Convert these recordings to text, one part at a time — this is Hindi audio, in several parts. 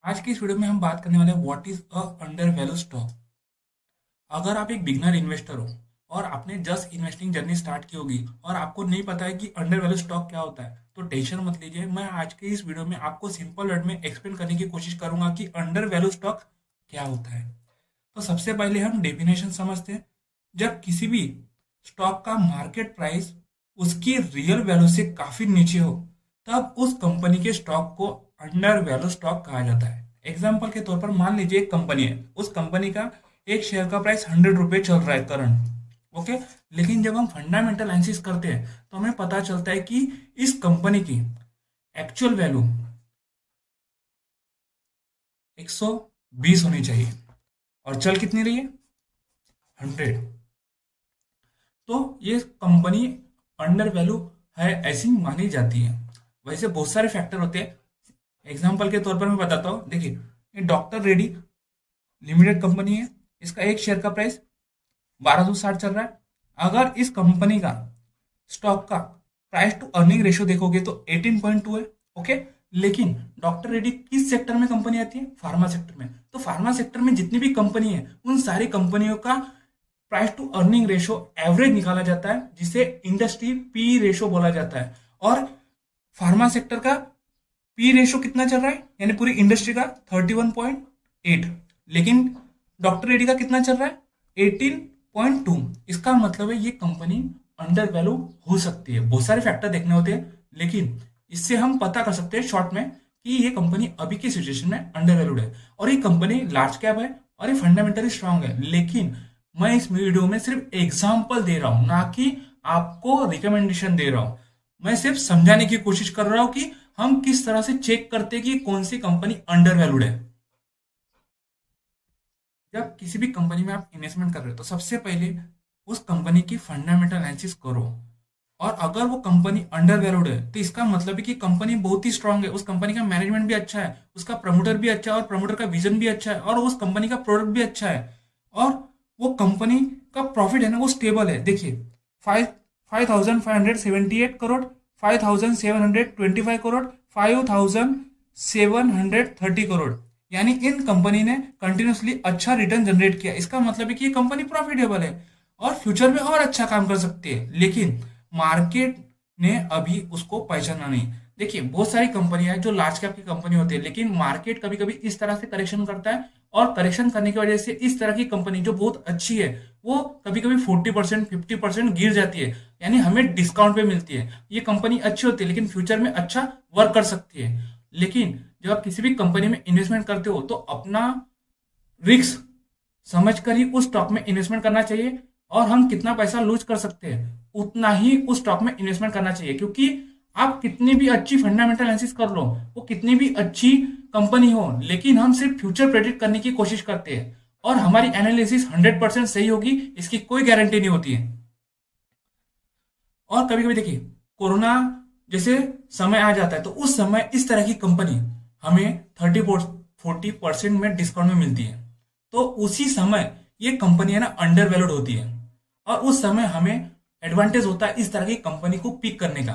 आज की इस वीडियो में हम बात करने वाले हैं what is a under value stock. अगर आप एक बिगनर इन्वेस्टर हो और आपने जस्ट इन्वेस्टिंग जर्नी स्टार्ट की होगी और आपको नहीं पता है कि अंडर वैल्यू स्टॉक क्या होता है, तो टेंशन मत लीजिए। मैं आज के इस वीडियो में आपको सिंपल वर्ड में एक्सप्लेन करने की कोशिश करूंगा कि अंडर वैल्यू स्टॉक क्या होता है। तो सबसे पहले हम डेफिनेशन समझते हैं। जब किसी भी स्टॉक का मार्केट प्राइस उसकी रियल वैल्यू से काफी नीचे हो, तब उस कंपनी के स्टॉक को अंडर वैल्यू स्टॉक कहा जाता है। एग्जाम्पल के तौर पर मान लीजिए एक कंपनी है, उस कंपनी का एक शेयर का प्राइस 100 रुपये चल रहा है करंट। ओके, लेकिन जब हम फंडामेंटल एनालिसिस करते हैं तो हमें पता चलता है कि इस कंपनी की एक्चुअल वैल्यू 120 होनी चाहिए और चल कितनी रही है, 100। तो ये कंपनी अंडर वैल्यू है ऐसी मानी जाती है। वैसे बहुत सारे फैक्टर होते हैं। एग्जाम्पल के तौर पर मैं बताता हूँ। देखिए, ये डॉक्टर रेड्डी लिमिटेड कंपनी है, इसका एक शेयर का प्राइस 1260 चल रहा है। अगर इस कंपनी का स्टॉक का प्राइस टू अर्निंग रेशियो देखोगे तो 18.2 है। ओके, लेकिन डॉक्टर रेड्डी किस सेक्टर में कंपनी आती है? फार्मा सेक्टर में। तो फार्मा सेक्टर में जितनी भी कंपनी है उन सारी कंपनियों का price to earning ratio average निकाला जाता है, जिसे इंडस्ट्री पी रेशियो बोला जाता है। और फार्मा सेक्टर का पी रेशियो कितना चल रहा है, यानी पूरी इंडस्ट्री का 31.8, लेकिन डॉक्टर रेड्डी का कितना चल रहा है, 18.2। इसका मतलब है ये कंपनी अंडर वैल्यू हो सकती है। बहुत सारे फैक्टर देखने होते हैं, लेकिन इससे हम पता कर सकते हैं शॉर्ट में कि ये कंपनी अभी की सिचुएशन में अंडर वैल्यूड है। और ये कंपनी लार्ज कैप है और ये फंडामेंटली स्ट्रांग है। लेकिन मैं इस वीडियो में सिर्फ एग्जाम्पल दे रहा हूं, ना कि आपको रिकमेंडेशन दे रहा हूं। मैं सिर्फ समझाने की कोशिश कर रहा हूं कि हम किस तरह से चेक करते हैं कि कौन सी कंपनी अंडर वैल्यूड है। जब किसी भी कंपनी में आप इन्वेस्टमेंट कर रहे हो तो सबसे पहले उस कंपनी की फंडामेंटल एनालिसिस करो। और अगर वो कंपनी अंडर वैल्यूड है तो इसका मतलब है कि कंपनी बहुत ही स्ट्रांग है, उस कंपनी का मैनेजमेंट भी अच्छा है, उसका प्रमोटर भी अच्छा है और प्रमोटर का विजन भी अच्छा है और उस कंपनी का प्रोडक्ट भी अच्छा है। और वो कंपनी का प्रॉफिट है ना, वो स्टेबल है। देखिए, 5,578 करोड़, 5,725 करोड़, 5,730 करोड़, यानी इन कंपनी ने कंटिन्यूसली अच्छा रिटर्न जनरेट किया। इसका मतलब है कि ये कंपनी प्रॉफिटेबल है और फ्यूचर में और अच्छा काम कर सकती है, लेकिन मार्केट ने अभी उसको पहचाना नहीं। देखिए, बहुत सारी कंपनियां हैं जो लार्ज कैप की कंपनी होती है, लेकिन मार्केट कभी कभी इस तरह से करेक्शन करता है और करेक्शन करने की वजह से इस तरह की कंपनी जो बहुत अच्छी है वो कभी कभी 40% 50% गिर जाती है, यानी हमें डिस्काउंट पे मिलती है। ये कंपनी अच्छी होती है लेकिन फ्यूचर में अच्छा वर्क कर सकती है। लेकिन जब आप किसी भी कंपनी में इन्वेस्टमेंट करते हो तो अपना रिस्क समझकर ही उस स्टॉक में इन्वेस्टमेंट करना चाहिए। और हम कितना पैसा लूज कर सकते हैं उतना ही उस स्टॉक में इन्वेस्टमेंट करना चाहिए, क्योंकि आप कितनी भी अच्छी फंडामेंटल एनालिसिस कर लो, वो कितनी भी अच्छी कंपनी हो, लेकिन हम सिर्फ फ्यूचर प्रेडिक्ट करने की कोशिश करते हैं और हमारी एनालिसिस 100% सही होगी इसकी कोई गारंटी नहीं होती है। और कभी कभी देखिए, कोरोना जैसे समय आ जाता है तो उस समय इस तरह की कंपनी हमें 30-40% में डिस्काउंट में मिलती है। तो उसी समय ये कंपनी है ना अंडर वैल्यूड होती है और उस समय हमें एडवांटेज होता है इस तरह की कंपनी को पिक करने का।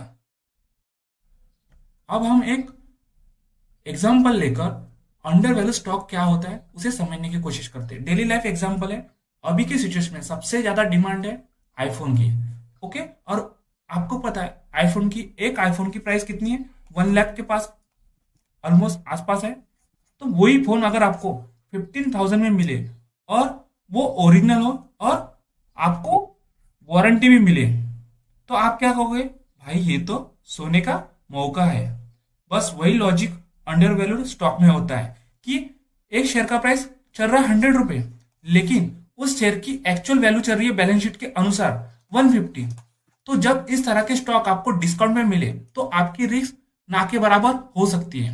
अब हम एक एग्जाम्पल लेकर अंडर वैल्यू स्टॉक क्या होता है उसे समझने की कोशिश करते हैं। डेली लाइफ एग्जाम्पल है। अभी की सिचुएशन में सबसे ज्यादा डिमांड है आईफोन की। ओके, और आपको पता है आईफोन की, एक आईफोन की प्राइस कितनी है, 1 लाख के पास ऑलमोस्ट आसपास है। तो वही फोन अगर आपको 15,000 में मिले और वो ओरिजिनल हो और आपको वारंटी भी मिले, तो आप क्या कहोगे? भाई ये तो सोने का मौका है। बस वही लॉजिक अंडर वैल्यूड स्टॉक में होता है कि एक शेयर का प्राइस चल रहा है 100 रुपए, लेकिन उस शेयर की एक्चुअल वैल्यू चल रही है बैलेंस शीट के अनुसार 150। तो जब इस तरह के स्टॉक आपको डिस्काउंट में मिले तो आपकी रिस्क ना के बराबर हो सकती है।